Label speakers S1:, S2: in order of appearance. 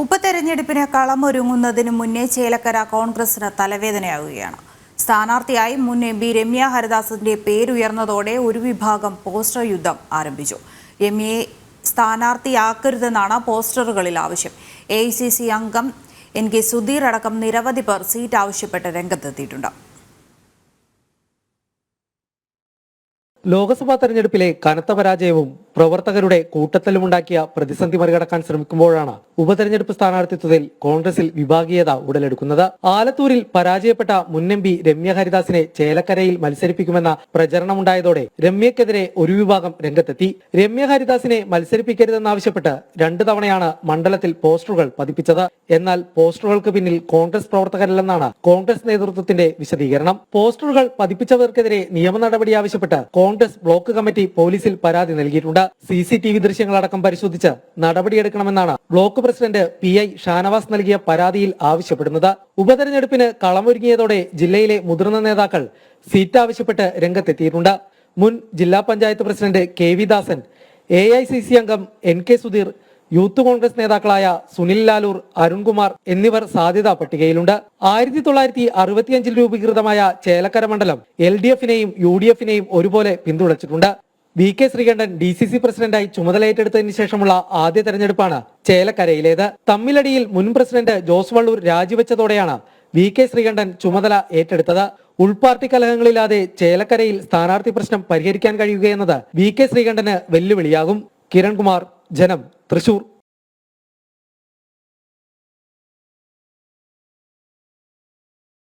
S1: ഉപതെരഞ്ഞെടുപ്പിന് കളമൊരുങ്ങുന്നതിന് മുന്നേ ചേലക്കര കോൺഗ്രസിന് തലവേദനയാവുകയാണ്. സ്ഥാനാർത്ഥിയായി മുൻ MP രമ്യ ഹരിദാസിന്റെ പേരുയർന്നതോടെ ഒരു വിഭാഗം പോസ്റ്റർ യുദ്ധം ആരംഭിച്ചു. രമ്യയെ സ്ഥാനാർത്ഥിയാക്കരുതെന്നാണ് പോസ്റ്ററുകളിൽ ആവശ്യം. AICC അംഗം NK സുധീർ അടക്കം നിരവധി പേർ സീറ്റ് ആവശ്യപ്പെട്ട് രംഗത്തെത്തിയിട്ടുണ്ട്.
S2: ലോക്സഭാ തെരഞ്ഞെടുപ്പിലെ കനത്ത പരാജയവും പ്രവർത്തകരുടെ കൂട്ടത്തലുമുണ്ടാക്കിയ പ്രതിസന്ധി മറികടക്കാൻ ശ്രമിക്കുമ്പോഴാണ് ഉപതെരഞ്ഞെടുപ്പ് സ്ഥാനാർത്ഥിത്വത്തിൽ കോൺഗ്രസിൽ വിഭാഗീയത ഉടലെടുക്കുന്നത്. ആലത്തൂരിൽ പരാജയപ്പെട്ട മുൻ MP രമ്യ ഹരിദാസിനെ ചേലക്കരയിൽ മത്സരിപ്പിക്കുമെന്ന പ്രചരണമുണ്ടായതോടെ രമ്യക്കെതിരെ ഒരു വിഭാഗം രംഗത്തെത്തി. രമ്യ ഹരിദാസിനെ മത്സരിപ്പിക്കരുതെന്നാവശ്യപ്പെട്ട് 2 തവണയാണ് മണ്ഡലത്തിൽ പോസ്റ്ററുകൾ പതിപ്പിച്ചത്. എന്നാൽ പോസ്റ്ററുകൾക്ക് പിന്നിൽ കോൺഗ്രസ് പ്രവർത്തകരില്ലെന്നാണ് കോൺഗ്രസ് നേതൃത്വത്തിന്റെ വിശദീകരണം. പോസ്റ്ററുകൾ പതിപ്പിച്ചവർക്കെതിരെ നിയമ നടപടി ആവശ്യപ്പെട്ട് കോൺഗ്രസ് ബ്ലോക്ക് കമ്മിറ്റി പോലീസിൽ പരാതി നൽകിയിട്ടുണ്ട്. CCTV ദൃശ്യങ്ങളടക്കം പരിശോധിച്ച് നടപടിയെടുക്കണമെന്നാണ് ബ്ലോക്ക് പ്രസിഡന്റ് PI ഷാനവാസ് നൽകിയ പരാതിയിൽ ആവശ്യപ്പെടുന്നത്. ഉപതെരഞ്ഞെടുപ്പിന് കളമൊരുങ്ങിയതോടെ ജില്ലയിലെ മുതിർന്ന നേതാക്കൾ സീറ്റ് ആവശ്യപ്പെട്ട് രംഗത്തെത്തിയിട്ടുണ്ട്. മുൻ ജില്ലാ പഞ്ചായത്ത് പ്രസിഡന്റ് KV ദാസൻ, AICC അംഗം NK സുധീർ, യൂത്ത് കോൺഗ്രസ് നേതാക്കളായ സുനിൽ ലാലൂർ, അരുൺകുമാർ എന്നിവർ സാധ്യതാ പട്ടികയിലുണ്ട്. 1965 രൂപീകൃതമായ ചേലക്കര മണ്ഡലം LDF-നെയും UDF-നെയും ഒരുപോലെ പിന്തുണച്ചിട്ടുണ്ട്. VK ശ്രീകണ്ഠൻ DCC പ്രസിഡന്റായി ചുമതലയേറ്റെടുത്തതിന് ശേഷമുള്ള ആദ്യ തെരഞ്ഞെടുപ്പാണ് ചേലക്കരയിലേത്. തമ്മിലടിയിൽ മുൻ പ്രസിഡന്റ് ജോസ് വള്ളൂർ രാജിവെച്ചതോടെയാണ് VK ശ്രീകണ്ഠൻ ചുമതല ഏറ്റെടുത്തത്. ഉൾപാർട്ടി കലഹങ്ങളില്ലാതെ ചേലക്കരയിൽ സ്ഥാനാർത്ഥി പ്രശ്നം പരിഹരിക്കാൻ കഴിയുകയെന്നത് VK ശ്രീകണ്ഠന് വെല്ലുവിളിയാകും. കിരൺകുമാർ, ജനം, തൃശൂർ.